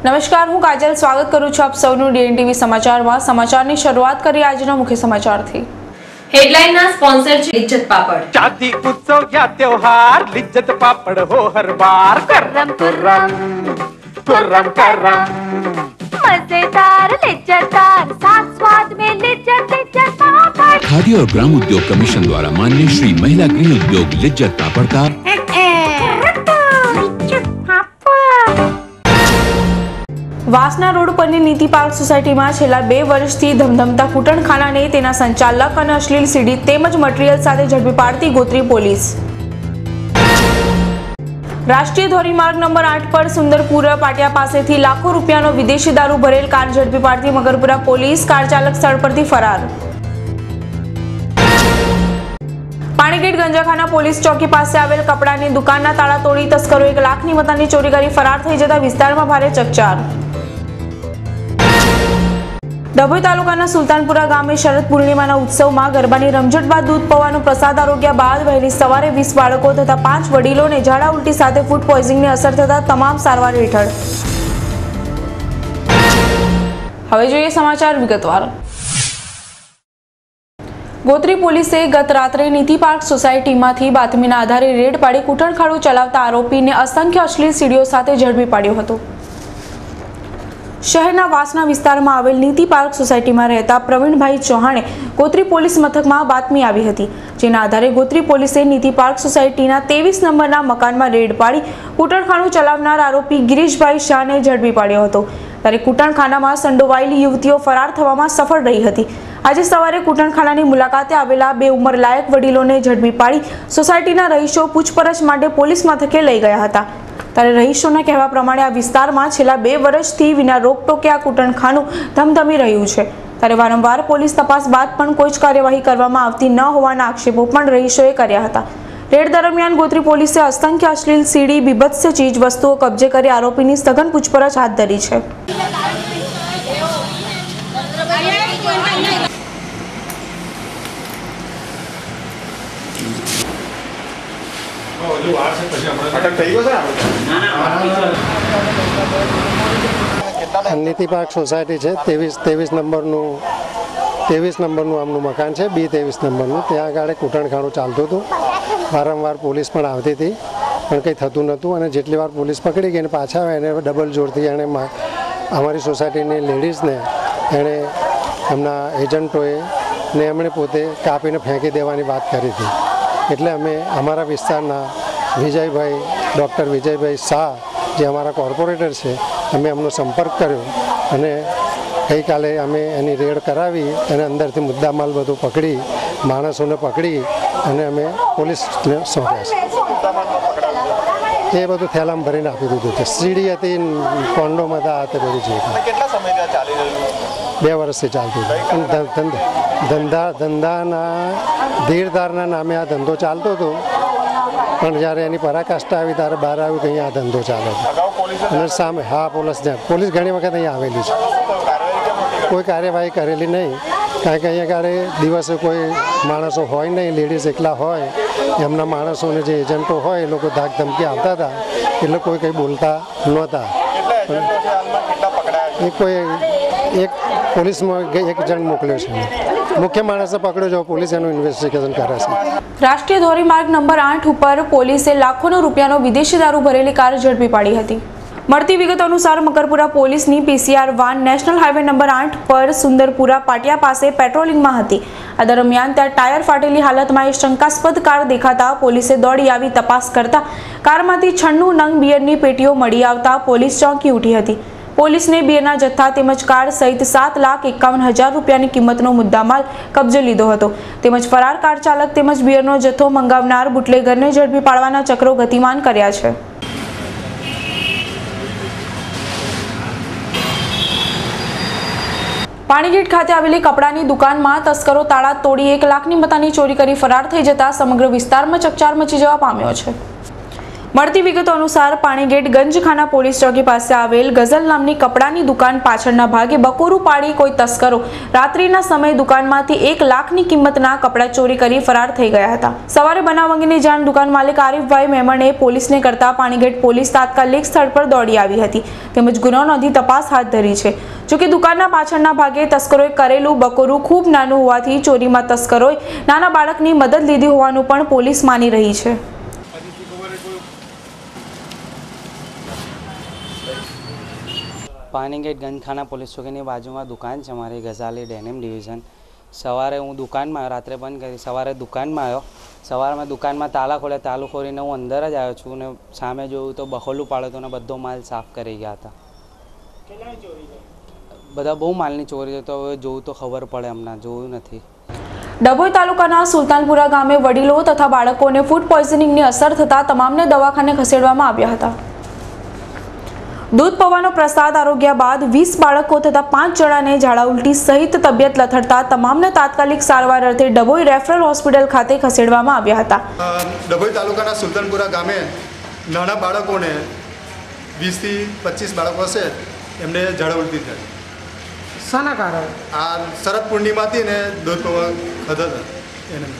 નમસ્કાર, હું કાજલ સ્વાગત કરું છું આપ સૌનું ડીએનટીવી સમાચારમાં। સમાચારની શરૂઆત કરી આજના મુખ્ય સમાચારથી। हेडलाइन स्पॉन्सर लिज्जत पापड़। शादी उत्सव या त्योहार लिज्जत पापड़ हो हर बार। कर्रम कर्रम कुर्रम करम मजेदार लिज्जतदार साथ स्वाद में लिज्जत लिज्जत पापड़। खादी और ग्राम उद्योग कमीशन द्वारा मान्य श्री महिला गृह उद्योग लिज्जत पापड़ का વાસના રોડ પરની નીતિ પાર્ક સોસાયટીમાં છેલ્લા 2 વર્ષથી ધમધમતા કૂટણખાનાને તેના સંચાલક અને અશ્લીલ સીડી તેમજ મટીરીયલ સાથે ઝડપી પાડતી ગોત્રી પોલીસ। રાષ્ટ્રીય ધોરીમાર્ગ નંબર 8 પર સુંદરપુરા પાટિયા પાસેથી લાખો રૂપિયાનો વિદેશી દારૂ ભરેલ કાર ઝડપી પાડતી મગરપુરા પોલીસ। કાર ચાલક સ્થળ પરથી ફરાર। પાણીગેટ ગંજાખાના પોલીસ ચોકી પાસે આવેલ કપડાની દુકાનના તાળા તોડી તસ્કરો 1 લાખની મતાની ચોરી કરી ફરાર થઈ જતા વિસ્તારમાં ભારે ચકચાર। ડભોઈ તાલુકાના સુલતાનપુરા ગામે શરદ પૂર્ણિમાના ઉત્સવમાં ગરબાની રમઝટ બાદ દૂધ પૌવાનો પ્રસાદ આરોગ્યા બાદ વહેલી સવારે 20 બાળકો તથા 5 વડીલોને ઝાડા ઉલટી સાથે ફૂડ પોઈઝનિંગની અસર થતા તમામ સારવાર હેઠળ। હવે જોઈએ સમાચાર વિગતવાર। ગોત્રી પોલીસે ગત રાત્રે નીતિ પાર્ક સોસાયટીમાંથી બાતમીના આધારે રેડ પાડી કૂટણખાડું ચલાવતા આરોપીને અસંખ્ય અશ્લીલ સીડીઓ સાથે ઝડપી પાડ્યો હતો। શહેરના વાસના વિસ્તારમાં આવેલ નીતિ પાર્ક સોસાયટીમાં રહેતા પ્રવીણભાઈ ચૌહાણે ગોત્રી પોલીસ મથકમાં બાતમી આવી હતી, જેના આધારે ગોત્રી પોલીસે નીતિ પાર્ક સોસાયટીના 23 નંબરના મકાનમાં રેડ પાડી કૂટણખાનું ચલાવનાર આરોપી ગિરીશભાઈ શાહને ઝડપી પાડ્યો હતો। ત્યારે કૂટણખાનામાં સંડોવાયેલી યુવતીઓ ફરાર થવામાં સફળ રહી હતી। આજે સવારે કૂટણખાનાની મુલાકાતે આવેલા 2 ઉંમરલાયક વડીલોને ઝડપી પાડી સોસાયટીના રહીશો પૂછપરછ માટે પોલીસ મથકે લઈ ગયા હતા। ત્યારે રહીશોના કહેવા પ્રમાણે આ વિસ્તારમાં છેલ્લા 2 વર્ષથી વિના રોકટોકે આ કૂટણખાનું ધમધમી રહ્યું છે। ત્યારે વારંવાર પોલીસ તપાસ બાદ પણ કોઈ જ કાર્યવાહી કરવામાં આવતી ન હોવાના આક્ષેપો પણ રહીશોએ કર્યા હતા। રેડ દરમિયાન ગોત્રી પોલીસે અસંખ્ય અશ્લીલ સીડી બીભત્સ ચીજ વસ્તુઓ કબજે કરી આરોપીની સઘન પૂછપરછ હાથ ધરી છે। નીતિ પાર્ક સોસાયટી છે 23 નંબરનું આમનું મકાન છે, B23 નંબરનું। ત્યાં આગળ કૂટણખાનું ચાલતું હતું। વારંવાર પોલીસ પણ આવતી હતી પણ કંઈ થતું નહોતું અને જેટલી વાર પોલીસ પકડી ગઈ અને પાછા આવે એને ડબલ જોરથી એણે અમારી સોસાયટીની લેડીઝને એણે એમના એજન્ટોએ ને એમણે પોતે કાપીને ફેંકી દેવાની વાત કરી હતી। એટલે અમે અમારા વિસ્તારના વિજયભાઈ ડૉક્ટર વિજયભાઈ શાહ જે અમારા કોર્પોરેટર છે અમે એમનો સંપર્ક કર્યો અને ગઈકાલે અમે એની રેડ કરાવી અને અંદરથી મુદ્દામાલ બધું પકડી માણસોને પકડી અને અમે પોલીસને સોંપ્યા છે। એ બધું થેલામાં ભરીને આપી દીધું છે। સીડી હતી, કોન્ડોમ હતા, તે બધું છે। 2 વર્ષથી ચાલતું હતું। ધંધાના ધીરધારના નામે આ ધંધો ચાલતો હતો પણ જ્યારે એની પરાકાષ્ઠા આવી ત્યારે બહાર આવ્યું કે અહીંયા આ ધંધો ચાલે છે અને સામે પોલીસ ઘણી વખત અહીંયા આવેલી છે, કોઈ કાર્યવાહી કરેલી નહીં। કારણ કે અહીંયા કારે દિવસે કોઈ માણસો હોય નહીં, લેડીઝ એકલા હોય, એમના માણસોને જે એજન્ટો હોય એ લોકો ધાક ધમકી આવતા હતા એટલે કોઈ કંઈ બોલતા નહોતા। એ કોઈ એક પોલીસમાં 1 જણ મોકલ્યો છે, મુખ્ય માણસે પકડ્યો છે, પોલીસ એનું ઇન્વેસ્ટિગેશન કરે છે। રાષ્ટ્રીય ધોરીમાર્ગ નંબર 8 ઉપર પોલીસે લાખોનો રૂપિયાનો વિદેશી દારૂ ભરેલી કાર ઝડપી પાડી હતી। મળતી વિગતો અનુસાર મકરપુરા પોલીસની PCR van national highway number 8 પર સુંદરપુરા પાટિયા પાસે પેટ્રોલિંગમાં હતી। આ દરમિયાન ત્યાં ટાયર ફાટેલી હાલતમાં એક શંકાસ્પદ કાર દેખાતા પોલીસે દોડી આવી તપાસ કરતા કારમાંથી 96 નંગ બિયરની પેટીઓ મળી આવતા પોલીસ ચોંકી ઉઠી હતી। પોલીસને બિયરના જથ્થા તેમજ કાર સહિત 7,51,000 રૂપિયાની કિંમતનો મુદ્દામાલ કબજે લીધો હતો તેમજ ફરાર કાર ચાલક તેમજ બિયરનો જથ્થો મંગાવનાર બુટલેગરને ઝડપી પાડવાના ચક્રો ગતિમાન કર્યા છે। પાણીગેટ ખાતે આવેલી કપડાની દુકાનમાં તસ્કરો તાળા તોડી 1 લાખની મતાની ચોરી કરી ફરાર થઈ જતા સમગ્ર વિસ્તારમાં ચકચાર મચી જવા પામ્યો છે। મળતી વિગતો અનુસાર પાણીગેટ ગંજખાના પોલીસ ચોકી પાસે આવેલ ગઝલ નામની કપડાની દુકાન પાછળના ભાગે બકોરું પાડી કોઈ તસ્કરો રાત્રિના સમયે દુકાનમાંથી 1 લાખની કિંમતના કપડાં ચોરી કરી ફરાર થઈ ગયા હતા. સવારે બનાવ અંગેની જાણ દુકાન માલિક આરીફભાઈ મેમણે પોલીસને કરતા પાણીગેટ પોલીસ તાત્કાલિક સ્થળ પર દોડી આવી હતી તેમજ ગુનો નોંધી તપાસ હાથ ધરી છે. જોકે દુકાનના પાછળના ભાગે તસ્કરોએ કરેલું બકોરું ખૂબ નાનું હોવાથી ચોરીમાં તસ્કરોએ નાના બાળકની મદદ લીધી હોવાનું પણ પોલીસ માની રહી છે. પાણીગેટ ગંજખાના પોલીસ ચોકીની બાજુમાં દુકાન છે મારી ગઝાલી ડેનિમ ડિવિઝન. સવારે હું દુકાનમાં આવ્યો, રાત્રે બંધ કરી, સવારે દુકાનમાં આવ્યો. સવારમાં દુકાનમાં તાલા ખોલ્યા, તાલું ખોલીને હું અંદર જ આવ્યો છું ને સામે જોયું તો બખોલું પાડ્યું હતું ને બધો માલ સાફ કરી ગયા હતા. બધા બહુ માલની ચોરી છે, તો હવે જોવું તો ખબર પડે, હમણાં જોયું નથી. ડભોઈ તાલુકાના સુલતાનપુરા ગામે વડીલો તથા બાળકોને ફૂડ પોઈઝનિંગની અસર થતાં તમામને દવાખાને ખસેડવામાં આવ્યા હતા. દૂધ પૌવાનો પ્રસાદ આરોગ્યા બાદ 20 બાળકો તથા 5 જણાને ઝાડા ઉલટી સહિત તબિયત લથડતા તમામને તાત્કાલિક સારવાર અર્થે ડભોઈ રેફરલ હોસ્પિટલ ખાતે ખસેડવામાં આવ્યા હતા. ડભોઈ તાલુકાના સુલતાનપુરા ગામે નાના બાળકોને 20 થી 25 બાળકો હશે, એમને ઝાડા ઉલટી થઈ. શાના કારણે? આ શરદ પૂર્ણિમાથી ને દૂધ પૌવા ખાધા હતા એને.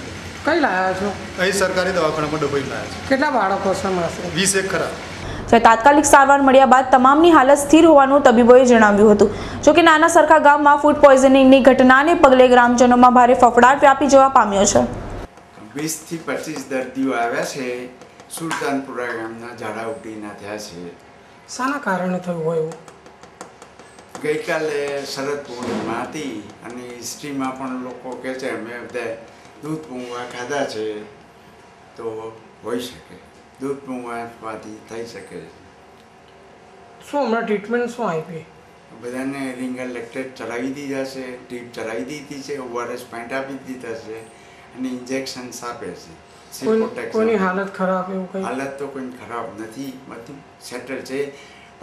કઈ લાયા છો? અહીં સરકારી દવાખાનામાં ડભોઈ લાયા છે. કેટલા બાળકો છે? 21 ખરા. તાત્કાલિક સારવાર મળ્યા બાદ તમામની હાલત સ્થિર હોવાનું તબીબોએ જણાવ્યું હતું. જોકે નાના સરખા ગામમાં ફૂડ પોઈઝનિંગની ઘટનાને પગલે ગ્રામજનોમાં ભારે ફફડાટ વ્યાપી જવા પામ્યો છે. 20 થી 25 દર્દીઓ આવ્યા છે. સુલતાનપુરા ગામના ઝાડા ઉલટીના થયા છે. શાના કારણે થયું હોય એવું? ગઈકાલે શરદ પૂર્ણિમા હતી અને હિસ્ટ્રીમાં પણ લોકો કહે છે અમે બધા દૂધ પૌવા ખાધા છે, તો હોઈ શકે દૂધ પૌવાથી થઈ શકે. શું હમણાં ટ્રીટમેન્ટ શું આપી? બધાને રિંગલ લેક્ટેટ ચડાવી દીધા છે, ટ્રીપ ચડાવી દીધી છે, ORS પોઈન્ટ આપી દીધા છે અને ઇન્જેક્શન્સ આપે છે. કોઈની હાલત ખરાબ એવું કંઈ? હાલત તો કોઈ ખરાબ નથી, બધું સેટલ છે,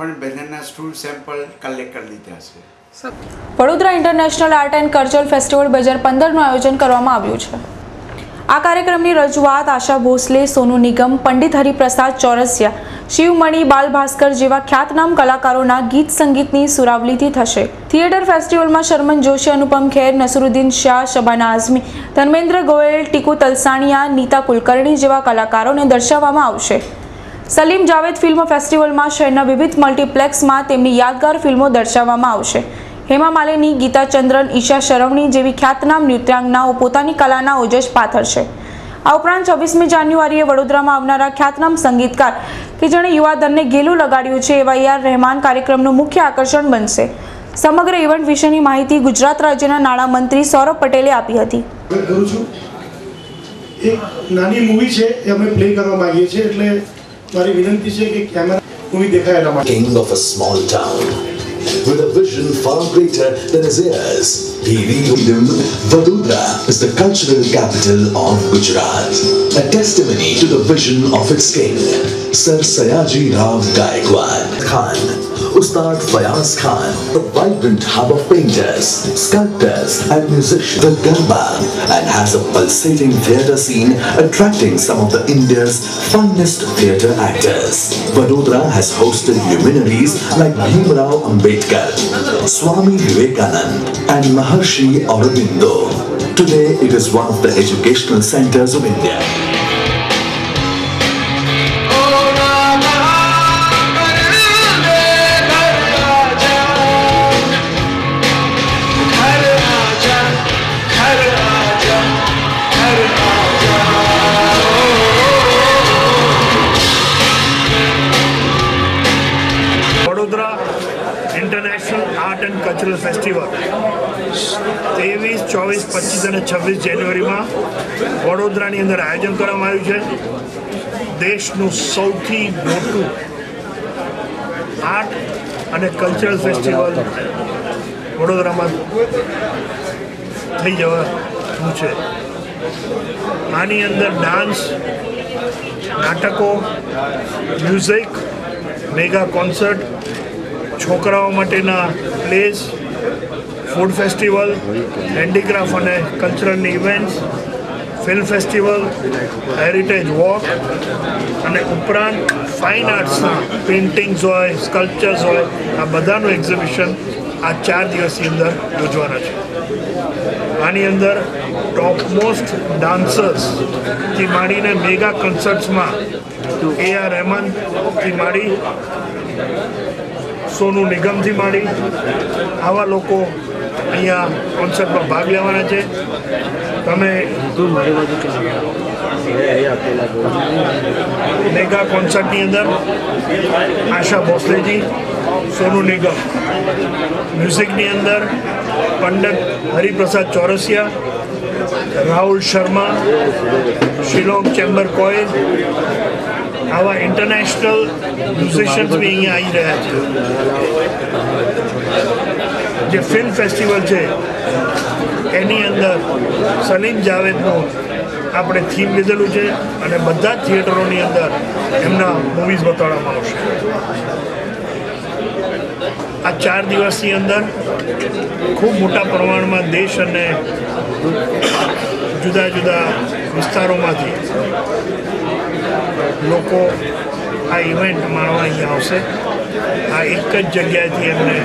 પણ બધાના સ્ટૂલ સેમ્પલ કલેક્ટ કરી લીધા છે. Vadodara international art and cultural festival 2015નું આયોજન કરવામાં આવ્યું છે. આ કાર્યક્રમની રજૂઆત આશા ભોસલે, સોનુ નિગમ, પંડિત હરિપ્રસાદ ચોરસિયા, શિવમણી, બાલ ભાસ્કર જેવા ખ્યાતનામ કલાકારોના ગીત સંગીતની સુરાવલીથી થશે. થિયેટર ફેસ્ટિવલમાં શર્મન જોશી, અનુપમ ખેર, નસરુદ્દીન શાહ, શબાના આઝમી, ધર્મેન્દ્ર ગોયલ, ટીકુ તલસાણિયા, નીતા કુલકર્ણી જેવા કલાકારોને દર્શાવવામાં આવશે. સલીમ જાવેદ ફિલ્મ ફેસ્ટિવલમાં શહેરના વિવિધ મલ્ટીપ્લેક્સમાં તેમની યાદગાર ફિલ્મો દર્શાવવામાં આવશે. હેમા માલિની, ગીતા ચંદ્રન, ઈશા શરવણી જેવી ખ્યાતનામ નૃત્યાંગનાઓ પોતાની કલાના ઓજસ પાથરશે. આ ઉપરાંત 26મી જાન્યુઆરીએ વડોદરામાં આવનારા ખ્યાતનામ સંગીતકાર કે જેણે યુવાધનને ઘેલું લગાડ્યું છે એવા AR રહેમાન કાર્યક્રમનું મુખ્ય આકર્ષણ બનશે. સમગ્ર ઇવેન્ટ વિશેની માહિતી ગુજરાત રાજ્યના નાણામંત્રી સૌરભ પટેલે આપી હતી. એક નાની મૂવી છે એ અમે પ્લે કરવા માંગીએ છીએ, એટલે મારી વિનંતી છે કે કેમેરા મૂવી દેખાય એટલા માટે. King of a small town with a vision far greater than his heirs, he renamed Vadodara as the cultural capital of Gujarat, a testimony to the vision of its king, Sir Sayaji Rao Gaikwad Khan. Ustad Fayaz Khan, a vibrant hub of painters, sculptors and musicians, the Garba, and has a pulsating theatre scene attracting some of the India's finest theatre actors. Vadodara has hosted luminaries like Bhimrao Ambedkar, Swami Vivekanand and Maharshi Aurobindo. Today it is one of the educational centers of India. International art and cultural festival 23, 24, 25 અને 26 જાન્યુઆરીમાં વડોદરાની અંદર આયોજન કરવામાં આવ્યું છે. દેશનું સૌથી મોટું આર્ટ અને કલ્ચરલ ફેસ્ટિવલ વડોદરામાં થઈ જવાનું છે. આની અંદર ડાન્સ, નાટકો, મ્યુઝિક, મેગા કોન્સર્ટ, છોકરાઓ માટેના પ્લેસ, ફૂડ ફેસ્ટિવલ, હેન્ડીક્રાફ્ટ અને કલ્ચરલની events, film festival, heritage walk અને ઉપરાંત ફાઇન આર્ટ્સના પેઇન્ટિંગ્સ હોય, સ્કલ્પચર્સ હોય, આ બધાનું એક્ઝિબિશન આ 4 દિવસની અંદર યોજવાના છે. આની અંદર ટોપ મોસ્ટ ડાન્સર્સથી માંડીને મેગા કન્સર્ટ્સમાં AR રહેમાનથી માંડી, સોનુ નિગમથી માંડી આવા લોકો અહીંયા કોન્સર્ટમાં ભાગ લેવાના છે. તમે મેગા કોન્સર્ટની અંદર આશા ભોસલેજી, સોનુ નિગમ, મ્યુઝિકની અંદર પંડિત હરિપ્રસાદ ચોરસિયા, રાહુલ શર્મા, શિલોંગ ચેમ્બર કોઇલ, આવા ઇન્ટરનેશનલ મ્યુઝિશિયન્સ બી અહીંયા આવી રહ્યા છે. જે ફિલ્મ ફેસ્ટિવલ છે એની અંદર સલીમ જાવેદનું આપણે થીમ લીધેલું છે અને બધા જ થિયેટરોની અંદર એમના મૂવીઝ બતાડવામાં આવશે. આ 4 દિવસની અંદર ખૂબ મોટા પ્રમાણમાં દેશ અને જુદા જુદા વિસ્તારોમાંથી લોકો આ ઇવેન્ટ માણવા અહીંયા આવશે. આ એક જ જગ્યાએથી એમને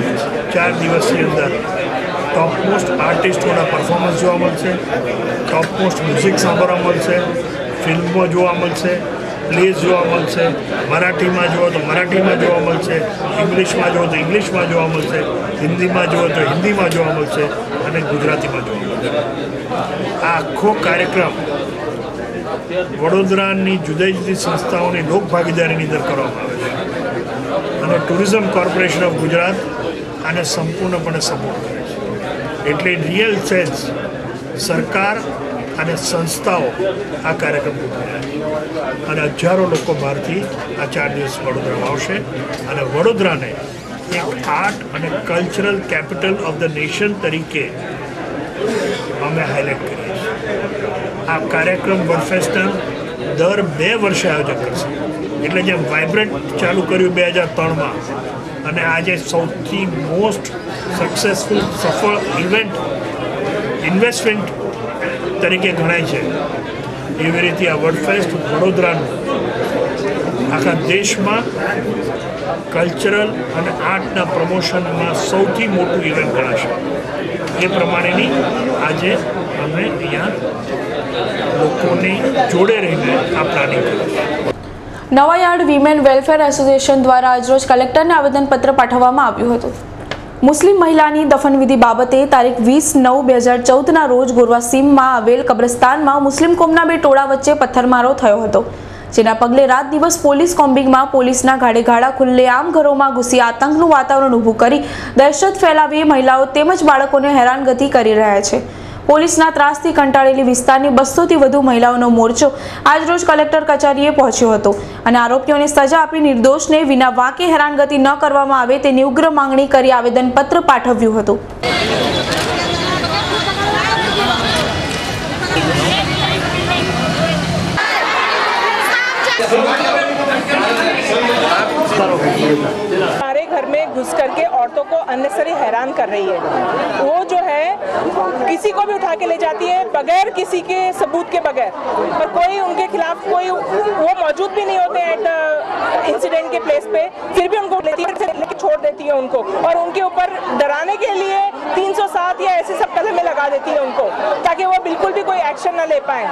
4 દિવસની અંદર ટોપ મોસ્ટ આર્ટિસ્ટોના પરફોર્મન્સ જોવા મળશે, ટોપ મોસ્ટ મ્યુઝિક સાંભળવા મળશે, ફિલ્મો જોવા મળશે, પ્લેઝ જોવા મળશે, મરાઠીમાં જુઓ તો મરાઠીમાં જોવા મળશે, ઇંગ્લિશમાં જુઓ તો ઇંગ્લિશમાં જોવા મળશે, હિન્દીમાં જુઓ તો હિન્દીમાં જોવા મળશે અને ગુજરાતીમાં જોવા મળશે. આ આખો કાર્યક્રમ વડોદરાની જુદી જુદી સંસ્થાઓની લોકભાગીદારીની અંદર કરવામાં આવે છે અને ટુરિઝમ કોર્પોરેશન ઓફ ગુજરાત આને સંપૂર્ણપણે સપોર્ટ કરે છે. એટલે રિયલ સેન્સ સરકાર અને સંસ્થાઓ આ કાર્યક્રમ ઉઠાવ્યા છે અને હજારો લોકો બહારથી આ 4 દિવસ વડોદરામાં આવશે અને વડોદરાને એક આર્ટ અને cultural capital of the nation તરીકે અમે હાઇલાઇટ કરીએ છીએ. આ કાર્યક્રમ વર્ડફેસ્ટના દર 2 વર્ષે આયોજન કરશે. એટલે જેમ વાઇબ્રન્ટ ચાલુ કર્યું 2003માં અને આજે સૌથી મોસ્ટ સક્સેસફુલ સફળ ઇવેન્ટ ઇન્વેસ્ટમેન્ટ તરીકે ગણાય છે, એવી રીતે આ વર્ડફેસ્ટ વડોદરાનું આખા દેશમાં કલ્ચરલ અને આર્ટના પ્રમોશનમાં સૌથી મોટું ઇવેન્ટ ગણાશે. એ પ્રમાણેની આજે અમે અહીંયા લોકોની જોડે રહીને આ પ્લાનિંગ કર્યું છે. નવાયાર્ડ વિમેન વેલફેર એસોસિએશન દ્વારા આજરોજ કલેક્ટરને આવેદનપત્ર પાઠવવામાં આવ્યું હતું. મુસ્લિમ મહિલાની દફનવિધિ બાબતે તારીખ 20/9/2014ના રોજ ગોરવાસીમમાં આવેલ કબ્રસ્તાનમાં મુસ્લિમ કોમના 2 ટોળા વચ્ચે પથ્થરમારો થયો હતો, જેના પગલે રાત દિવસ પોલીસ કોમ્બિંગમાં પોલીસના ગાડેગાડા ખુલ્લેઆમ ઘરોમાં ઘૂસી આતંકનું વાતાવરણ ઊભું કરી દહેશત ફેલાવી મહિલાઓ તેમજ બાળકોને હેરાનગતિ કરી રહ્યા છે. પોલીસના ત્રાસથી કંટાળેલી વિસ્તારની 200થી વધુ મહિલાઓનો મોરચો આજરોજ કલેક્ટર કચેરીએ પહોંચ્યો હતો અને આરોપીઓને સજા આપી નિર્દોષને વિના વાંકે હેરાનગતિ ન કરવામાં આવે તેની ઉગ્ર માંગણી કરી આવેદનપત્ર પાઠવ્યું હતું. हमारे घर में घुस करके औरतों को अननेसेसरी हैरान कर रही है. वो जो है किसी को भी उठा के ले जाती है बगैर किसी के सबूत के बगैर, पर कोई उनके खिलाफ कोई वो मौजूद भी नहीं होते हैं एट द इंसिडेंट के प्लेस पे, फिर भी उनको लेके छोड़ देती है उनको और उनके ऊपर डराने के लिए 307 या ऐसे सब कदमें लगा देती है उनको ताकि वो बिल्कुल भी कोई एक्शन न ले पाए.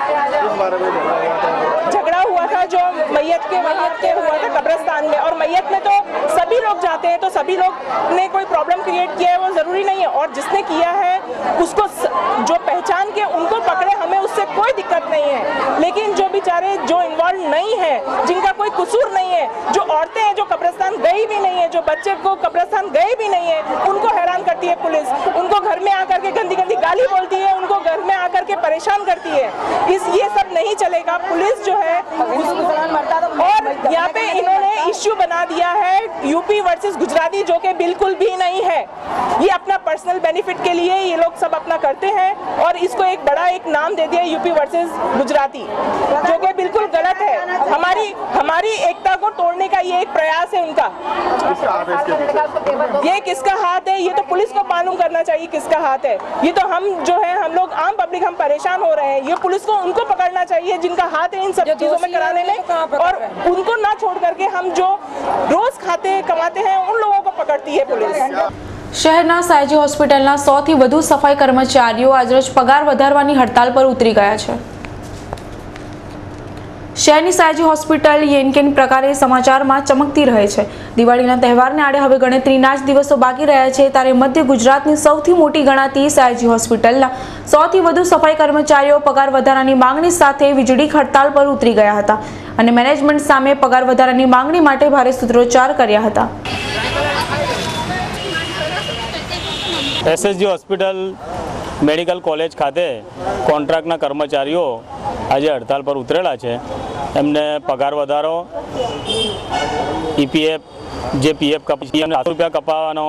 झगड़ा हुआ था जो मैयत के हुआ था कब्रिस्तान में, और मैयत में तो सभी लोग जाते हैं, तो सभी लोग ने कोई प्रॉब्लम क्रिएट किया है वो ज़रूरी नहीं है, और जिसने किया है उसको जो पहचान के उनको पकड़े, हमें उससे कोई दिक्कत नहीं है. लेकिन जो बेचारे जो इन्वॉल्व नहीं है, जिनका कोई कसूर नहीं है, जो औरतें हैं जो कब्रिस्तान गई भी नहीं है, जो बच्चे को कब्रिस्तान गए भी नहीं है, उनको हैरान करती है पुलिस, उनको घर में आकर के गंदी गंदी गाली बोलती है, उनको घर में आकर के परेशान करती है. ये सब नहीं चलेगा. पुलिस जो है और यहाँ पे इन्होंने इश्यू बना दिया है यूपी वर्सेस गुजराती, जो कि बिल्कुल भी नहीं है. ये अपना पर्सनल बेनिफिट के लिए ये लोग सब अपना करते हैं और इसको एक बड़ा एक नाम दे दिया यूपी वर्सेस गुजराती, जो कि बिल्कुल गलत है। हमारी एकता को तोड़ने का ये एक प्रयास है उनका। ये किसका हाथ है ये तो पुलिस को मालूम करना चाहिए किसका हाथ है। ये तो हम जो है हम लोग आम पब्लिक हम परेशान हो रहे हैं। ये पुलिस को उनको पकड़ना चाहिए जिनका हाथ है इन सब चीजों में कराने में, और उनको ना छोड़ करके हम जो रोज खाते कमाते हैं उन लोगों को पकड़ती है पुलिस। શહેરના સાયજી હોસ્પિટલના 100થી વધુ સફાઈ કર્મચારીઓ આજરોજ પગાર વધારવાની હડતાલ પર ઉતરી ગયા છે। શહેરની સાયજી હોસ્પિટલ યેનકેન પ્રકારે સમાચારમાં ચમકતી રહે છે। દિવાળીના તહેવારને આડે હવે ગણતરીના જ દિવસો બાકી રહ્યા છે, ત્યારે મધ્ય ગુજરાતની સૌથી મોટી ગણાતી સાયજી હોસ્પિટલના 100થી વધુ સફાઈ કર્મચારીઓ પગાર વધારાની માંગણી સાથે વીજળી હડતાલ પર ઉતરી ગયા હતા અને મેનેજમેન્ટ સામે પગાર વધારાની માંગણી માટે ભારે સૂત્રોચ્ચાર કર્યા હતા। એસએસજી હોસ્પિટલ મેડિકલ કોલેજ ખાતે કોન્ટ્રાક્ટના કર્મચારીઓ આજે હડતાલ પર ઉતરેલા છે। એમને પગાર વધારો, ઈપીએફ જે પીએફ કાપી ₹700 કપાવવાનો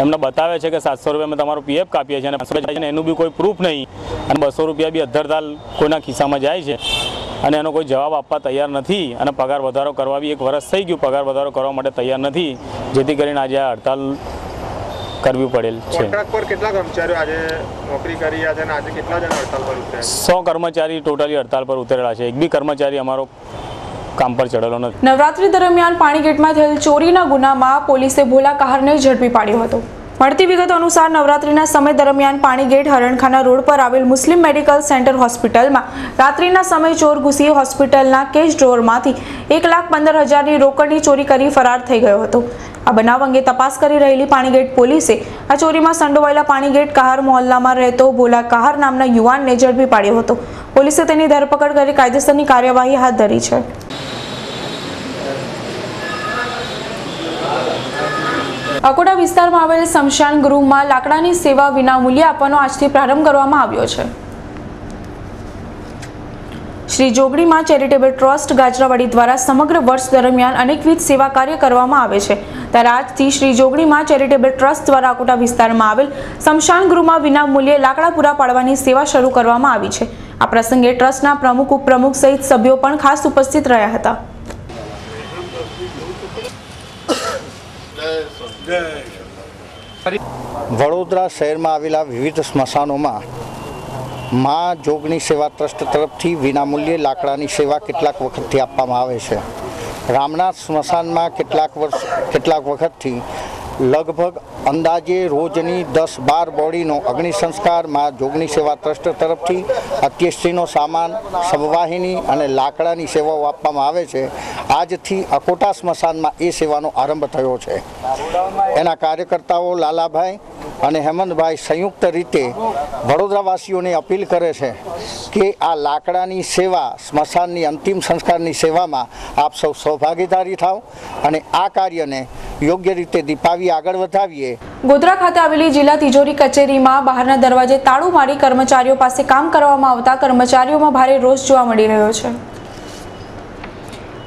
એમને બતાવે છે કે 700 રૂપિયામાં તમારું પીએફ કાપીએ છીએ અને 500 જાય છે, એનું બી કોઈ પ્રૂફ નહીં અને ₹200 બી અધ્ધરતાલ કોઈના ખિસ્સામાં જાય છે અને એનો કોઈ જવાબ આપવા તૈયાર નથી અને પગાર વધારો કરવા બી 1 વર્ષ થઈ ગયું, પગાર વધારો કરવા માટે તૈયાર નથી, જેથી કરીને આજે આ હડતાલ કરવી પડેલ છે। કોન્ટ્રાક્ટ પર કેટલા કર્મચારીઓ આજે નોકરી કરી રહ્યા છે અને આજે કેટલા જણા હડતાલ પર ઉતર્યા છે? 100 કર્મચારી ટોટલી હડતાલ પર ઉતરેલા છે। એક બી કર્મચારી અમારો કામ પર ચડેલો નથી। નવરાત્રી દરમિયાન પાણીગેટમાં થયેલ ચોરીના ગુનામાં પોલીસે ભોલા કહારને ઝડપી પાડ્યો હતો। મળતી વિગતો અનુસાર નવરાત્રીના સમય દરમિયાન પાણીગેટ હરણખાના રોડ પર આવેલ મુસ્લિમ મેડિકલ સેન્ટર હોસ્પિટલમાં રાત્રિના સમયે ચોર ઘૂસી હોસ્પિટલના કેશ ડ્રોવરમાંથી 1,15,000ની રોકડની ચોરી કરી ફરાર થઈ ગયો હતો। આ બનાવ અંગે તપાસ કરી રહેલી પાણીગેટ પોલીસે આ ચોરીમાં સંડોવાયેલા પાણીગેટ કહાર મોહલ્લામાં રહેતો ભોલા કહાર નામના યુવાનને ઝડપી પાડ્યો હતો। પોલીસે તેની ધરપકડ કરી કાયદેસરની કાર્યવાહી હાથ ધરી છે। અકોટા વિસ્તારમાં આવેલ સ્મશાન ગૃહમાં લાકડાની સેવા વિનામૂલ્યે આપવાનો આજથી પ્રારંભ કરવામાં આવ્યો છે। શ્રી જોગણીમાં ચેરિટેબલ ટ્રસ્ટ ગાજરાવાડી દ્વારા સમગ્ર વર્ષ દરમિયાન અનેકવિધ સેવા કાર્ય કરવામાં આવે છે, ત્યારે આજથી શ્રી જોગણીમાં ચેરિટેબલ ટ્રસ્ટ દ્વારા અકોટા વિસ્તારમાં આવેલ સ્મશાન ગૃહમાં વિનામૂલ્યે લાકડા પૂરા પાડવાની સેવા શરૂ કરવામાં આવી છે। આ પ્રસંગે ટ્રસ્ટના પ્રમુખ ઉપપ્રમુખ સહિત સભ્યો પણ ખાસ ઉપસ્થિત રહ્યા હતા। વડોદરા શહેરમાં આવેલા વિવિધ સ્મશાનોમાં મા જોગણી સેવા ટ્રસ્ટ તરફથી વિનામૂલ્યે લાકડાની સેવા કેટલાક વખતથી આપવામાં આવે છે। રામનાથ સ્મશાનમાં કેટલાક વખતથી લગભગ અંદાજે રોજની 10-12 બોડીનો અગ્નિ સંસ્કાર મા જોગણી સેવા ટ્રસ્ટ તરફથી અત્યસ્ત્રીનો સામાન, શવવાહિની અને લાકડાની સેવાઓ આપવામાં આવે છે। આજથી અકોટા સ્મશાનમાં એ સેવાનો આરંભ થયો છે। એના કાર્યકર્તાઓ લાલાભાઈ અને હેમંતભાઈ સંયુક્ત રીતે વડોદરાવાસીઓને અપીલ કરે છે કે આ લાકડાની સેવા સ્મશાનની અંતિમ સંસ્કારની સેવામાં આપ સૌ સહભાગીદારી થાવ અને આ કાર્યને યોગ્ય રીતે દીપાવી આગળ વધાવીએ। ગોધરા ખાતે આવેલી જિલ્લા તિજોરી કચેરીમાં બહારના દરવાજે તાળું મારી કર્મચારીઓ પાસે કામ કરવામાં આવતા કર્મચારીઓમાં ભારે રોષ જોવા મળી રહ્યો છે।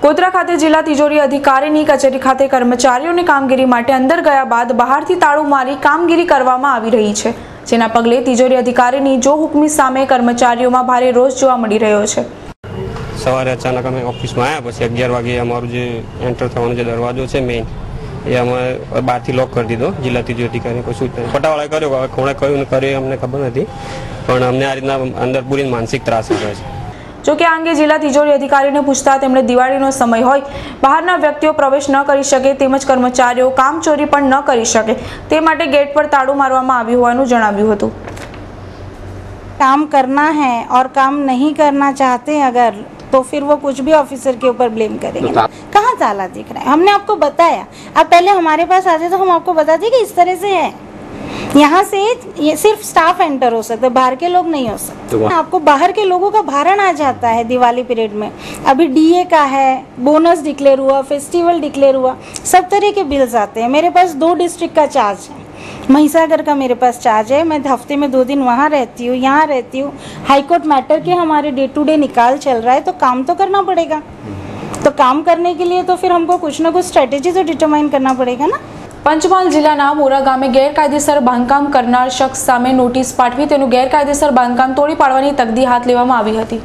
ગોધરા ખાતે જિલ્લા તિજોરી અધિકારીની કચેરી ખાતે કર્મચારીઓની કામગીરી માટે અંદર ગયા બાદ બહારથી તાળું મારી કામગીરી કરવામાં આવી રહી છે, જેના પગલે તિજોરી અધિકારીની જો હુકમી સામે કર્મચારીઓમાં ભારે રોષ જોવા મળી રહ્યો છે। સવારે અચાનક અમે ઓફિસમાં આવ્યા પછી 11 વાગે અમારું જે એન્ટર થવાનો જે દરવાજો છે મેઇન એ અમે બહારથી લોક કરી દીધો। જિલ્લા તિજોરી અધિકારી કોઈ સૂચના પટાવાળાએ કર્યો, હવે કોણે કર્યું ને કર્યું અમને ખબર નથી, પણ અમને આ રીતના અંદર પૂરી માનસિક ત્રાસ આવે છે। જોકે આ અંગે જિલ્લા તિજોરી અધિકારીને પૂછતા તેમણે દિવાળીનો સમય હોય, બહારના વ્યક્તિઓ પ્રવેશ ન કરી શકે તેમજ કર્મચારીઓ કામચોરી પણ ન કરી શકે તે માટે ગેટ પર તાળું મારવામાં આવ્યું હોવાનું જણાવ્યું હતું। काम करना है और काम नहीं करना चाहते अगर तो फिर वो कुछ भी ऑफिसर के ऊपर ब्लेम करेंगे। कहाँ ताला दिख रहा है? हमने आपको बताया, आप पहले हमारे पास आते तो हम आपको बताते कि इस तरह से है। यहाँ से ये सिर्फ स्टाफ एंटर हो सकते, बाहर के लोग नहीं हो सकते। आपको बाहर के लोगों का भारण आ जाता है दिवाली पीरियड में। अभी डीए का है, बोनस डिक्लेयर हुआ, फेस्टिवल डिक्लेयर हुआ, सब तरह के बिल्स आते हैं। मेरे पास 2 डिस्ट्रिक्ट का चार्ज है, महिसागर का मेरे पास चार्ज है। मैं हफ्ते में 2 दिन वहाँ रहती हूँ, यहाँ रहती हूँ। हाईकोर्ट मैटर के हमारे डे टू डे निकाल चल रहा है, तो काम तो करना पड़ेगा। तो काम करने के लिए तो फिर हमको कुछ ना कुछ स्ट्रेटेजी तो डिटरमाइन करना पड़ेगा ना। પંચમહાલ જિલ્લાના મોરા ગામે ગેરકાયદેસર બાંધકામ કરનાર શખ્સ સામે નોટિસ પાઠવી તેનું ગેરકાયદેસર બાંધકામ તોડી પાડવાની તકદી હાથ લેવામાં આવી હતી।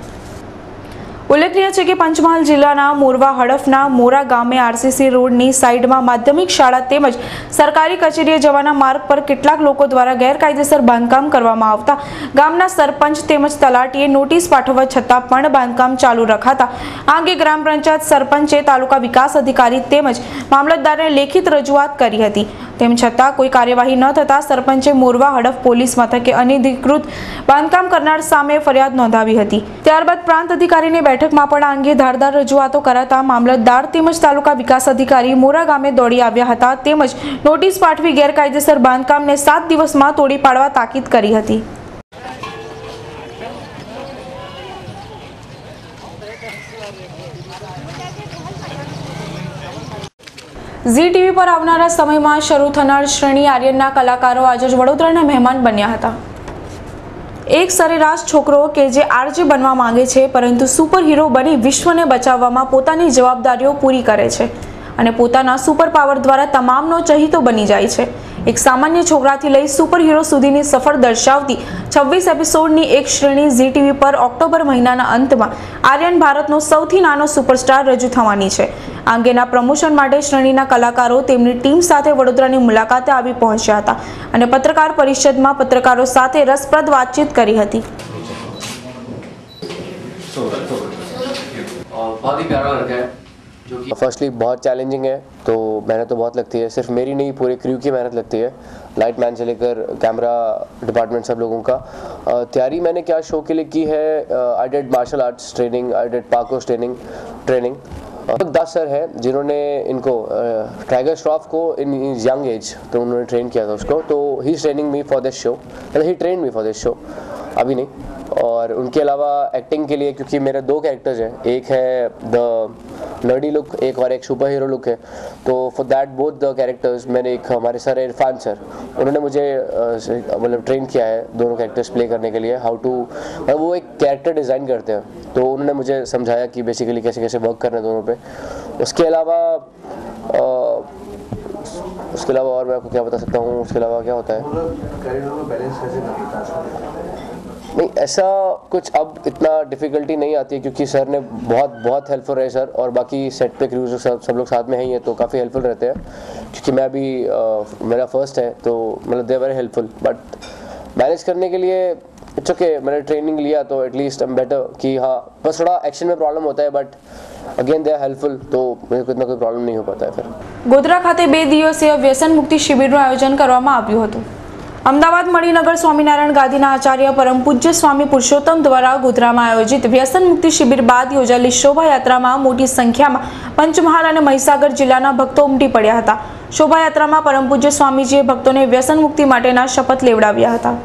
ઉલ્લેખનીય છે કે પંચમહાલ જિલ્લાના મોરવા હડફના મોરા ગામે આરસીસી રોડની સાઈડમાં માધ્યમિક શાળા તેમજ સરકારી કચેરીએ જવાના માર્ગ પર કેટલાક લોકો દ્વારા ગેરકાયદેસર બાંધકામ કરવામાં આવતા ગામના સરપંચ તેમજ તલાટીએ નોટિસ પાઠવવા છતાં પણ બાંધકામ ચાલુ રખાતા આ અંગે ગ્રામ પંચાયત સરપંચે તાલુકા વિકાસ અધિકારી તેમજ મામલતદારને લેખિત રજૂઆત કરી હતી. તેમ છતાં કોઈ કાર્યવાહી ન થતા સરપંચે મોરવા હડફ પોલીસ મથકે અનધિકૃત બાંધકામ કરનાર સામે ફરિયાદ નોંધાવી હતી. ત્યારબાદ પ્રાંત અધિકારીની બેઠકમાં પણ આ અંગે ધારદાર રજૂઆતો કરાતા મામલતદાર તેમજ તાલુકા વિકાસ અધિકારી મોરા ગામે દોડી આવ્યા હતા તેમજ નોટિસ પાઠવી ગેરકાયદેસર બાંધકામને 7 દિવસમાં તોડી પાડવા તાકીદ કરી હતી. ઝી ટીવી પર આવનારા સમયમાં શરૂ થનાર શ્રેણી આર્યનના કલાકારો આજે જ વડોદરાના મહેમાન બન્યા હતા. એક સરેરાશ છોકરો કે જે આરજે બનવા માંગે છે પરંતુ સુપર હીરો બની વિશ્વને બચાવવામાં પોતાની જવાબદારીઓ પૂરી કરે છે અને પોતાના સુપર પાવર દ્વારા તમામનો ચહીતો બની જાય છે. એક સામાન્ય છોકરાથી લઈ સુપર હીરો સુધીની સફર દર્શાવતી 26 એપિસોડની એક શ્રેણી ઝી ટીવી પર ઓક્ટોબર મહિનાના અંતમાં આર્યન ભારતનો સૌથી નાનો સુપરસ્ટાર રજૂ થવાની છે. આ અંગેના પ્રમોશન માટે શ્રેણીના કલાકારો તેમની ટીમ સાથે વડોદરાની મુલાકાતે આવી પહોંચ્યા હતા અને પત્રકાર પરિષદમાં પત્રકારો સાથે રસપ્રદ વાતચીત કરી હતી. फर्स्टली बहुत चैलेंजिंग है, तो मेहनत तो बहुत लगती है, सिर्फ मेरी नहीं पूरे क्रू की मेहनत लगती है, लाइट मैन से लेकर कैमरा डिपार्टमेंट सब लोगों का. तैयारी मैंने क्या शो के लिए की है, I did martial arts training, I did parkour training. 10 sir हैं जिन्होंने इनको टाइगर श्रॉफ को इन यंग एज तो उन्होंने ट्रेन किया था उसको, तो he is training me for this show, मतलब he train me for this show, अभी नहीं. और उनके अलावा एक्टिंग के लिए क्योंकि मेरे 2 कैरेक्टर्स हैं, एक है द नर्डी लुक एक और एक सुपर हीरो लुक है, तो for that both the characters मैंने एक हमारे सर है इरफान सर, उन्होंने मुझे मतलब ट्रेन किया है दोनों कैरेक्टर्स प्ले करने के लिए, हाउ टू वो एक कैरेक्टर डिज़ाइन करते हैं, तो उन्होंने मुझे समझाया कि बेसिकली कैसे कैसे वर्क करना है दोनों पे. उसके अलावा और मैं आपको क्या बता सकता हूँ, उसके अलावा क्या होता है नहीं ऐसा कुछ अब इतना डिफ़िकल्टी नहीं आती है क्योंकि सर ने बहुत हेल्पफुल रहे सर, और बाकी सेट पे क्रूज सब लोग साथ में ही हैं तो काफ़ी हेल्पफुल रहते हैं. क्योंकि मैं अभी मेरा फर्स्ट है तो मतलब they very helpful, but manage करने के लिए इट्स ओके. मैंने ट्रेनिंग लिया तो एटलीस्ट आई एम बेटर कि हाँ बस थोड़ा एक्शन में प्रॉब्लम होता है, but again they are helpful, तो मेरे को इतना कोई प्रॉब्लम नहीं हो पाता है. फिर ગોધરા ખાતે 2 દિવસીય વ્યસન મુક્તિ શિબિરનું આયોજન કરવામાં આવ્યું હતું. અમદાવાદ મણિનગર સ્વામિનારાયણ ગાદીના આચાર્ય પરમ પૂજ્ય સ્વામી પુરુષોત્તમ દ્વારા ગોધરામાં આયોજિત વ્યસન મુક્તિ શિબિર બાદ યોજાયેલી શોભાયાત્રામાં મોટી સંખ્યામાં પંચમહાલ અને મહીસાગર જિલ્લાના ભક્તો ઉમટી પડ્યા હતા. શોભાયાત્રામાં પરમ પૂજ્ય સ્વામીજીએ ભક્તોને વ્યસન મુક્તિ માટેના શપથ લેવડાવ્યા હતા.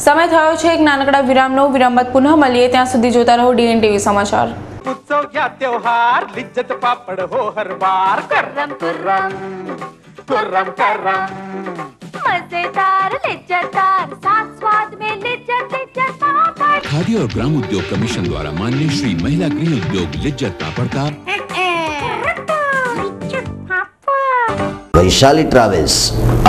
સમય થયો છે એક નાનકડા વિરામનો. વિરામ બાદ પુનઃ મળીએ, ત્યાં સુધી જોતા રહો DNTV સમાચાર. उत्सव या त्योहार लिज्जत पापड़ हो हर बार, कर्रम कर्रम कर्रम कर्रम मजेदार लिज्जतदार साथ स्वाद में लिज्जत लिज्जत पापड़. खादी और ग्राम उद्योग कमीशन द्वारा मान्य श्री महिला गृह उद्योग लिज्जत पापड़ का वैशाली ट्रावेल्स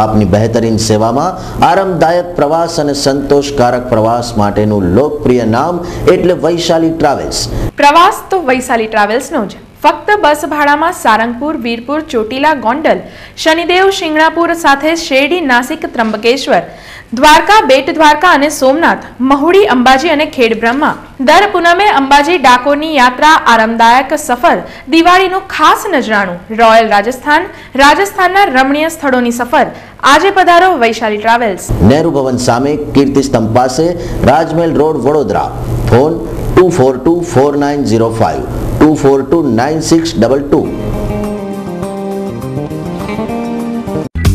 आपनी बेहतरीन सेवा में आरामदायक प्रवास और संतोषकारक प्रवास माटेनु लोकप्रिय नाम एटले वैशाली ट्रावेल्स. प्रवास तो वैशाली ट्रावेल्स नो ज. फक्त बस भाड़ा सारंगपुर, वीरपुर, ચોટીલા, ગોંડલ, શનિદેવ, શિંગણાપુર સાથે શેરડી, નાસિક, ત્રંબકેશ્વર, દ્વારકા, બેટ દ્વારકા અને સોમનાથ, મહુડી, અંબાજી અને ખેડબ્રહ્મા. દર પૂનમે અંબાજી ડાકોરની યાત્રા, આરામદાયક સફર, દિવાળીનું ખાસ નજરાણું, રોયલ રાજસ્થાન, રાજસ્થાનના રમણીય સ્થળોની સફર. આજે પધારો વૈશાલી ટ્રાવેલ્સ. नेहरू भवन सामे कीर्ति स्तंभ पासे राजमहल रोड वडोदरा. फोन 24249052 242962.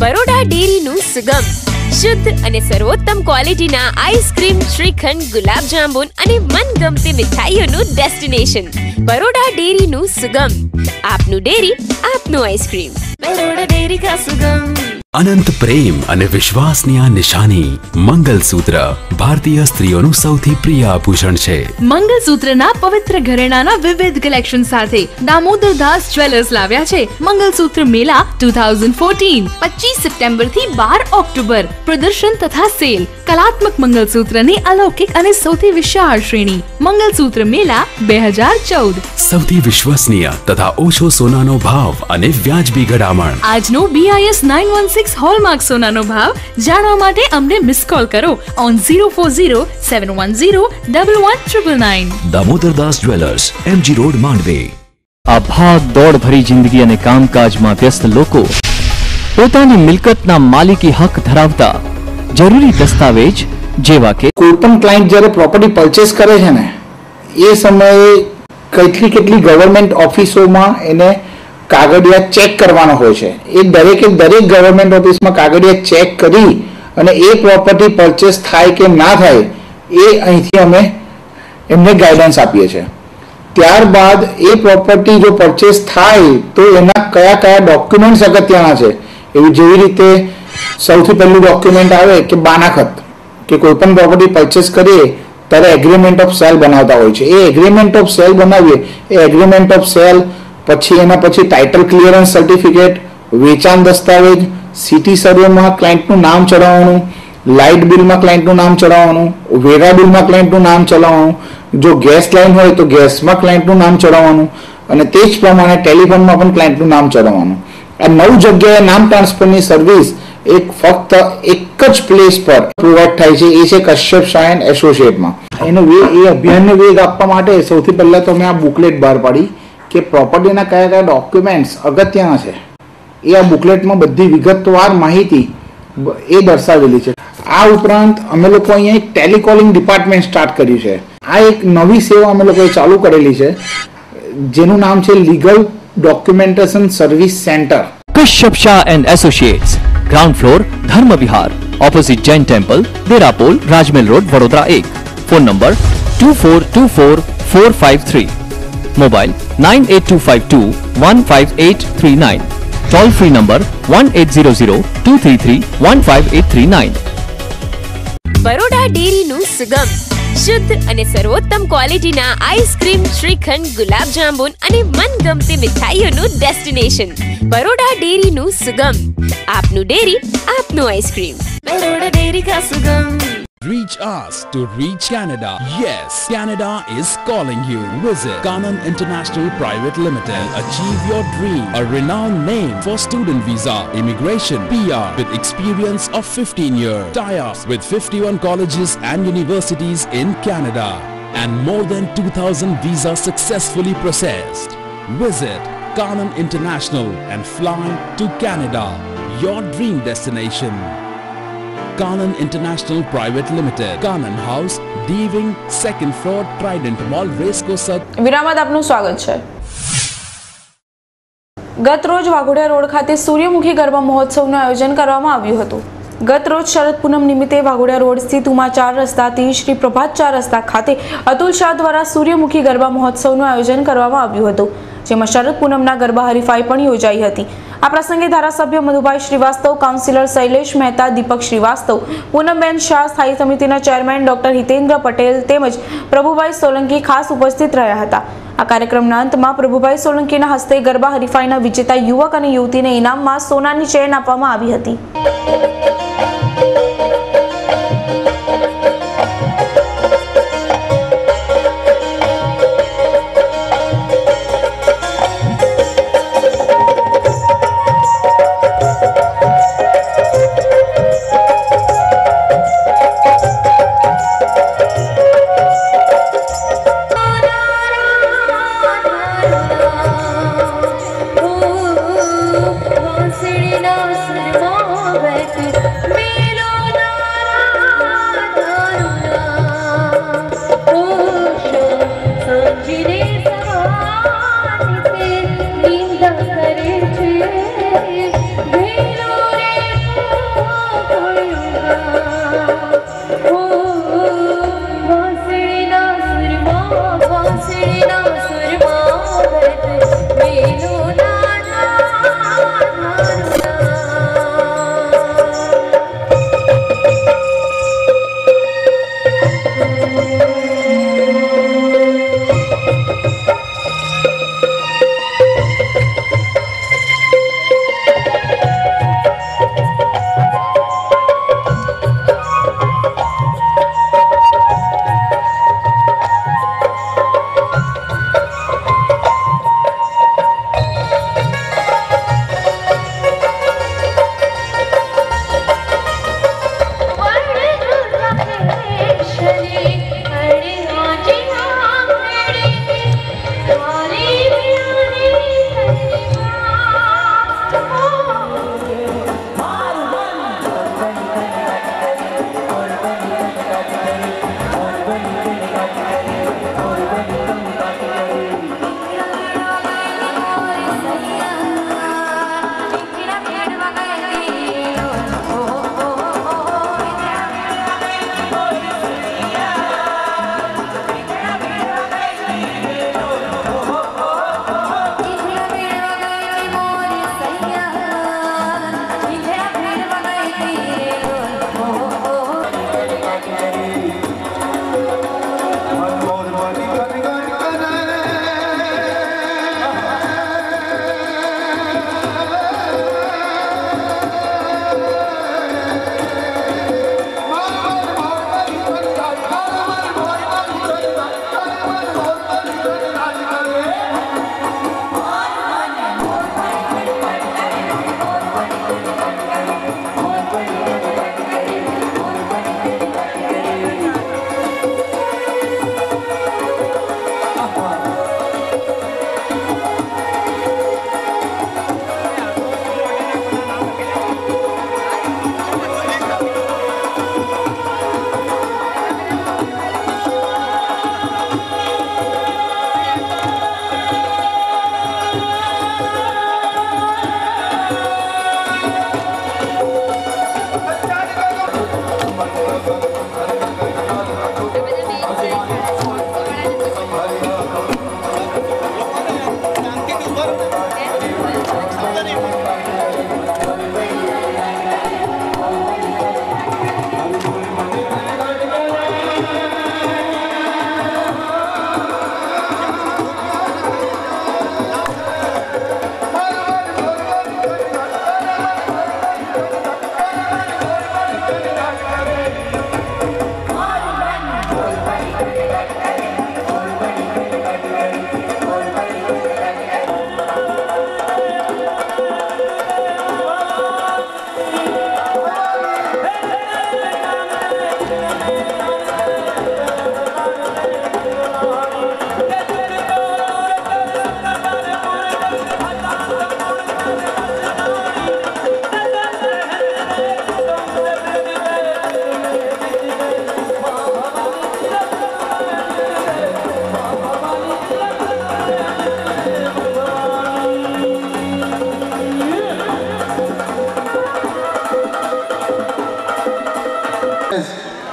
બરોડા ડેરીનું સુગમ, શુદ્ધ અને સર્વોત્તમ ક્વોલિટીના આઈસ્ક્રીમ, શ્રીખંડ, ગુલાબ જાંબુન અને મનગમતી મીઠાઈઓનું ડેસ્ટિનેશન. બરોડા ડેરીનું સુગમ, આપનું ડેરી, આપનું આઈસ્ક્રીમ. બરોડા ડેરી કા સુગમ. અનંત પ્રેમ અને વિશ્વાસની આ નિશાની મંગલસૂત્ર ભારતીય સ્ત્રીઓનું સૌથી પ્રિય આભૂષણ છે. મંગલસૂત્રના પવિત્ર ઘરેણાના વિવિધ કલેક્શન સાથે દામોદર દાસ જ્વેલર્સ લાવ્યા છે મંગલસૂત્ર મેળા 2014 25 સપ્ટેમ્બર થી 12 ઓક્ટોબર. પ્રદર્શન તથા સેલ, કલાત્મક મંગલસૂત્રની અલૌકિક અને સૌથી વિશાળ શ્રેણી. મંગલસૂત્ર મેળા 2014. સૌથી વિશ્વસનીય તથા ઓછો સોનાનો ભાવ અને વ્યાજબી ગડામણ. આજનો BIS 916 હોલમાર્ક સોનાનો ભાવ જાણવા માટે અમને મિસ કોલ કરો on 04071011999. Damodardas jewellers, MG road, Mandvi. આ ભાગ દોડ ભરી જિંદગી અને કામકાજમાં વ્યસ્ત લોકો પોતાની મિલકતના માલિકી હક ધરાવતા જરૂરી દસ્તાવેજ જેવા કે કોઈ પણ ક્લાયન્ટ જ્યારે પ્રોપર્ટી પરચેસ કરે છે ને એ સમયે કેટલી ગવર્મેન્ટ ઓફિસોમાં એને કાગળિયા ચેક કરવાનો હોય છે. એ દરેક ગવર્મેન્ટ ઓફિસમાં કાગળિયા ચેક કરી અને એ પ્રોપર્ટી પરચેસ થાય કે ના થાય એ અહીંથી અમે એમને ગાઈડન્સ આપીએ છીએ. ત્યારબાદ એ પ્રોપર્ટી જો પરચેસ થાય તો એના કયા ડોક્યુમેન્ટ્સ અગત્યના છે, જેવી રીતે સૌથી પહેલું ડોક્યુમેન્ટ આવે કે બાનાખત, કે કોઈ પણ પ્રોપર્ટી પરચેસ કરીએ ત્યારે એગ્રીમેન્ટ ઓફ સેલ બનાવતા હોય છે. એ એગ્રીમેન્ટ ઓફ સેલ બનાવીએ, એ એગ્રીમેન્ટ ઓફ સેલ પછી એના પછી ટાઇટલ ક્લિયરન્સ સર્ટિફિકેટ, વેચાણ દસ્તાવેજ, સિટી સર્વેમાં ક્લાયન્ટનું નામ ચડાવવાનું, લાઇટ બિલમાં ક્લાયન્ટનું નામ ચડાવવાનું, વેરા બિલમાં ક્લાયન્ટનું નામ ચડાવવાનું, જો ગેસ લાઇન હોય તો ગેસમાં ક્લાયન્ટનું નામ ચડાવવાનું અને તે જ પ્રમાણે ટેલિફોનમાં પણ ક્લાયન્ટનું નામ ચડાવવાનું. આ 9 જગ્યાએ નામ ટ્રાન્સફરની સર્વિસ ફક્ત એક જ પ્લેસ પર પ્રોવાઈડ થાય છે, એ છે કશ્યપ શાહ એન્ડ એસોસિએટમાં. એ અભિયાનને વેગ આપવા માટે સૌથી પહેલાં તો મેં આ બુકલેટ બહાર પાડી કે પ્રોપર્ટીના કયા ડોક્યુમેન્ટ્સ અગત્યના છે. એ આ બુકલેટમાં બધી વિગતવાર માહિતી એ દર્શાવેલી છે. આ ઉપરાંત અમે લોકો અહીંયા એક ટેલિકોલિંગ ડિપાર્ટમેન્ટ સ્ટાર્ટ કર્યું છે. આ એક નવી સેવા અમે લોકોએ ચાલુ કરેલી છે જેનું નામ છે legal documentation service centre. Kashyap Shah and associates, ground floor, Dharm Vihar, opposite Jain temple, Derapol, Rajmahal road, Vadodara 1. Phone number 24245453. Mobile 9825215839. Toll free number 180023315839. Baroda ડેરીનું સુગમ, શુદ્ધ અને સર્વોત્તમ ક્વોલિટીના આઈસ્ક્રીમ, શ્રીખંડ, ગુલાબ જાંબુન અને મનગમતી મીઠાઈઓનું ડેસ્ટિનેશન. બરોડા ડેરીનું સુગમ, આપનું ડેરી, આપનું આઈસ્ક્રીમ. બરોડા ડેરી કા સુગમ. Reach us to reach Canada. Yes, Canada is calling you. Visit Kanan International Private Limited. Achieve your dream. A renowned name for student visa, immigration, PR with experience of 15 years. Tie-ups with 51 colleges and universities in Canada. And more than 2,000 visas successfully processed. Visit Kanan International and fly to Canada. Your dream destination. Kanan International Private Limited, Kanan House, Deeving, 2nd floor, Trident Mall, Racecourse. વિરામબાદ આપનું સ્વાગત છે. ગત રોજ Waghodia road ખાતે સૂર્યમુખી ગરબા મહોત્સવનું આયોજન કરવામાં આવ્યું હતું. ગત રોજ શરદ પૂનમ નિમિત્તે વાઘોડિયા રોડ સ્થિત ઉમા 4 રસ્તાથી શ્રી પ્રભાત 4 રસ્તા ખાતે અતુલ શાહ દ્વારા સૂર્યમુખી ગરબા મહોત્સવનું આયોજન કરવામાં આવ્યું હતું, જેમાં શરદ પૂનમના ગરબા હરીફાઈ પણ યોજાઈ હતી. આ પ્રસંગે ધારાસભ્ય મધુભાઈ શ્રીવાસ્તવ, કાઉન્સિલર શૈલેષ મહેતા, દીપક શ્રીવાસ્તવ, પૂનમબેન શાહ, સ્થાયી સમિતિના ચેરમેન ડોક્ટર હિતેન્દ્ર પટેલ તેમજ પ્રભુભાઈ સોલંકી ખાસ ઉપસ્થિત રહ્યા હતા. આ કાર્યક્રમના અંતમાં પ્રભુભાઈ સોલંકીના હસ્તે ગરબા હરીફાઈના વિજેતા યુવક અને યુવતીને ઇનામમાં સોનાની ચેન આપવામાં આવી હતી. Sri Ram, Sri Ram,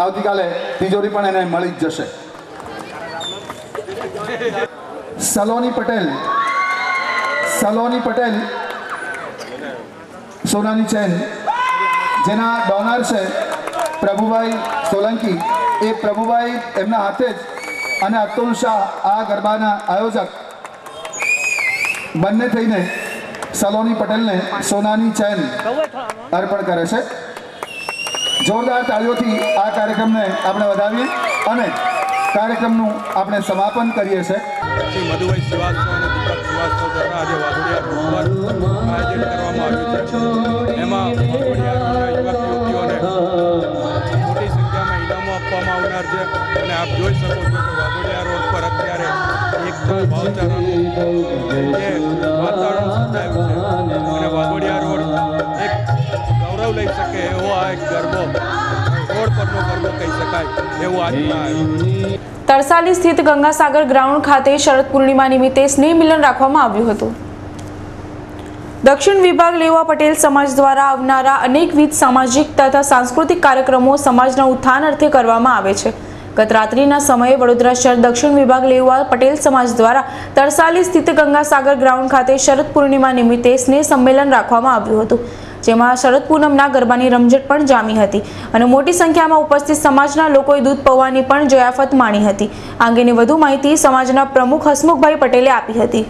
આવતીકાલે તિજોરી પણ એને મળી જ જશે. સલોની પટેલ સોનાની ચેન જેના ડોનર છે પ્રભુભાઈ સોલંકી, એ પ્રભુભાઈ એમના હાથે જ અને અતુલ શાહ આ ગરબાના આયોજક બંને થઈને સલોની પટેલને સોનાની ચેન અર્પણ કરે છે. જોરદાર તાળીઓથી આ કાર્યક્રમને આપણે વધાવીએ અને કાર્યક્રમનું આપણે સમાપન કરીએ છીએ. શ્રી મધુભાઈ શ્રીવાસ્તવ અને દીપક શ્રીવાસ્તવ દ્વારા આજે વાઘોડિયા રોડ આયોજન કરવામાં આવ્યું છે. એમાં વાઘોડિયા યુવક યુવતીઓને મોટી સંખ્યામાં ઇનામો આપવામાં આવનાર છે અને આપ જોઈ શકો છો કે વાઘોડિયા રોડ પર અત્યારે એકદમ ભાવચારાનું જે વાતાવરણ સર્જાયું છે અને વાઘોડિયા રોડ એક ગૌરવ લઈ શકે એવો આ એક ગરબો, રોડ પરનો ગરબો કહી શકાય એવું આજના આવ્યું. તરસાલી સ્થિત ગંગાસાગર ગ્રાઉન્ડ ખાતે શરદ પૂર્ણિમા નિમિત્તે સ્નેહ મિલન રાખવામાં આવ્યું હતું. દક્ષિણ વિભાગ લેવા પટેલ સમાજ દ્વારા આવનારા અનેકવિધ સામાજિક તથા સાંસ્કૃતિક કાર્યક્રમો સમાજના ઉત્થાન અર્થે કરવામાં આવે છે. ગત રાત્રિના સમયે વડોદરા શહેર દક્ષિણ વિભાગ લેવા પટેલ સમાજ દ્વારા તરસાલી સ્થિત ગંગાસાગર ગ્રાઉન્ડ ખાતે શરદ પૂર્ણિમા નિમિત્તે સ્નેહ સંમેલન રાખવામાં આવ્યું હતું, જેમાં શરદ પૂનમના ગરબાની રમઝટ પણ જામી હતી અને મોટી સંખ્યામાં ઉપસ્થિત સમાજના લોકોએ દૂધ પૌવાની પણ જયાફત માણી હતી. આ અંગેની વધુ માહિતી સમાજના પ્રમુખ હસમુખભાઈ પટેલે આપી હતી.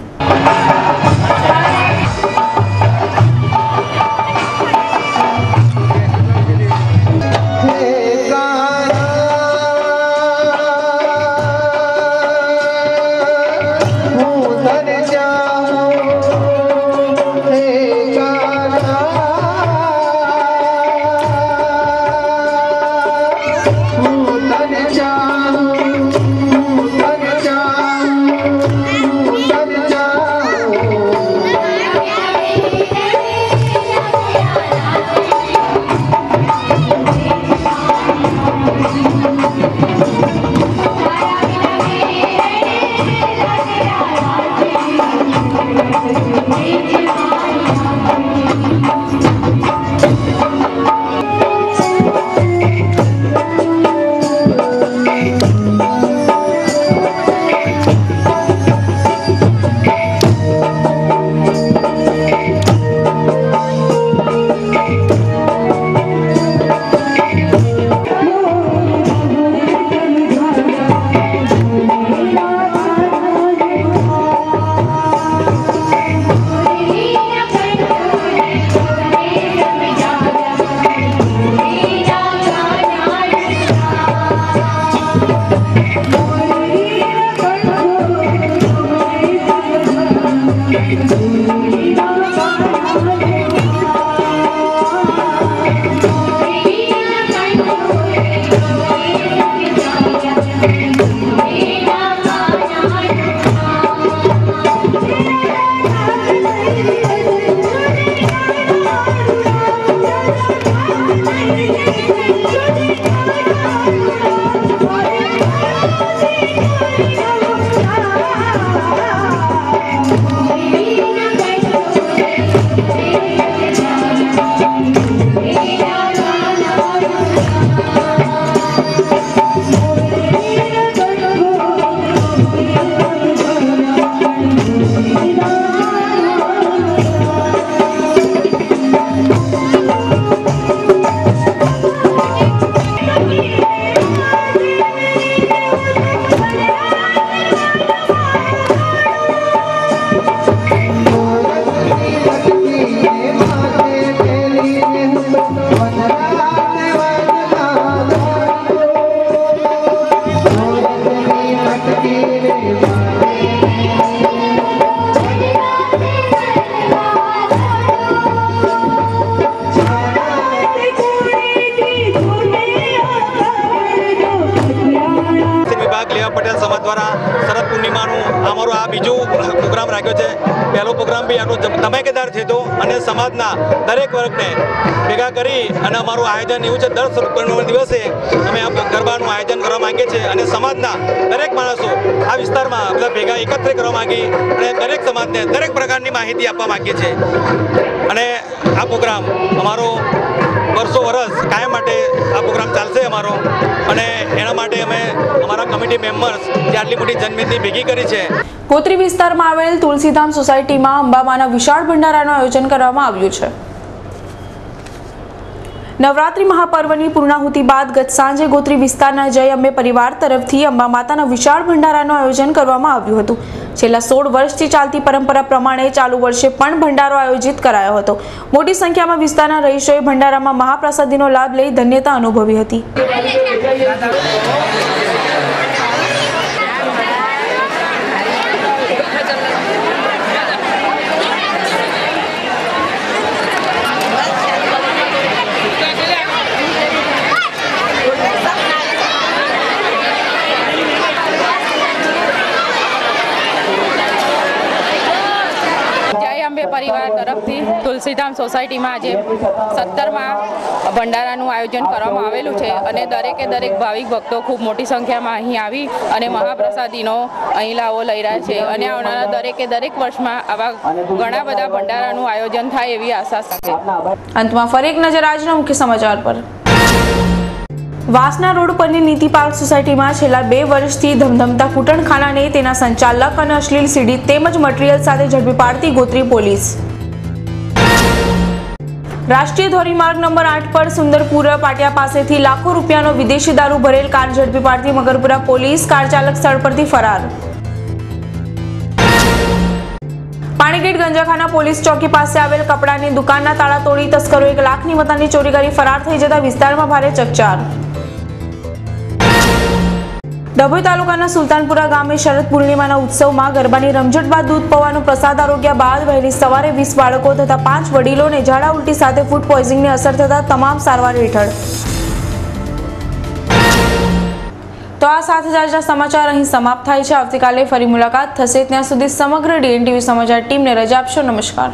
પહેલો પ્રોગ્રામ બી આનો ધમાકેદાર છે તો અને સમાજના દરેક વર્ગને ભેગા કરી અને અમારું આયોજન એવું છે દર શરદ પૂર્ણિમા દિવસે અમે આ ગરબાનું આયોજન કરવા માંગીએ છીએ અને સમાજના દરેક માણસો આ વિસ્તારમાં બધા ભેગા એકત્રિત કરવા માંગી અને દરેક સમાજને દરેક પ્રકારની માહિતી આપવા માંગીએ છીએ અને આ પ્રોગ્રામ અમારો વર્ષો વર્ષ કાયમ માટે આ પ્રોગ્રામ ચાલશે અમારો અને એના માટે અમે અમારા કમિટી મેમ્બર્સ જે આટલી મોટી જનમેદની ભેગી કરી છે. ગોત્રી વિસ્તારમાં આવેલ તુલસીધામ સોસાયટીમાં અંબામાના વિશાળ ભંડારાનું આયોજન કરવામાં આવ્યું છે. નવરાત્રી મહાપર્વની પૂર્ણાહુતિ બાદ ગત સાંજે ગોત્રી વિસ્તારના જય અંબે પરિવાર તરફથી અંબા માતાના વિશાળ ભંડારાનું આયોજન કરવામાં આવ્યું હતું. છેલ્લા 16 વર્ષથી ચાલતી પરંપરા પ્રમાણે ચાલુ વર્ષે પણ ભંડારો આયોજિત કરાયો હતો. મોટી સંખ્યામાં વિસ્તારના રહીશોએ ભંડારામાં મહાપ્રસાદીનો લાભ લઈ ધન્યતા અનુભવી હતી. પરિવાર તરફથી તુલસીધામ સોસાયટીમાં આજે 17માં ભંડારાનું આયોજન કરવામાં આવેલું છે અને દરેક ભાવિક ભક્તો ખૂબ મોટી સંખ્યામાં અહીં આવી અને મહાપ્રસાદીનો અહીં લાવો લઈ રહ્યા છે અને આવનારા દરેક વર્ષમાં આવા ઘણા બધા ભંડારાનું આયોજન થાય એવી આશા છે. અંતમાં ફરી એક નજર આજના મુખ્ય સમાચાર પર. વાસના રોડ પરની નીતિ પાર્ક સોસાયટીમાં છેલ્લા 2 વર્ષથી ધમધમતા કૂટણખાનાને તેના સંચાલક અને અશ્લીલ સીડી તેમજ મટીરીયલ સાથે ઝડપી પાડતી ગોત્રી પોલીસ. રાષ્ટ્રીય ધોરીમાર્ગ નંબર 8 પર સુંદરપુર પાટિયા પાસેથી લાખો રૂપિયાનો વિદેશી દારૂ ભરેલ કાર ઝડપી પાડતી મગરપુરા પોલીસ. કાર ચાલક સ્થળ પરથી ફરાર. પાણીગેટ ગંજાખાના પોલીસ ચોકી પાસે આવેલ કપડાની દુકાનના તાળા તોડી તસ્કરો 1 લાખની મતાની ચોરી કરી ફરાર થઈ જતા વિસ્તારમાં ભારે ચકચાર. ડભોઈ તાલુકાના સુલતાનપુરા ગામે શરદ પૂર્ણિમાના ઉત્સવમાં ગરબાની રમઝટ બાદ દૂધ પૌવાનો પ્રસાદ આરોગ્યા બાદ વહેલી સવારે 20 બાળકો તથા 5 વડીલોને ઝાડા ઉલટી સાથે ફૂડ પોઈઝનિંગની અસર થતા તમામ સારવાર હેઠળ. તો આ સાથે જ આજના સમાચાર અહીં સમાપ્ત થાય છે. આવતીકાલે ફરી મુલાકાત થશે. ત્યાં સુધી સમગ્ર DNTV સમાચાર ટીમને રજા આપશો. નમસ્કાર.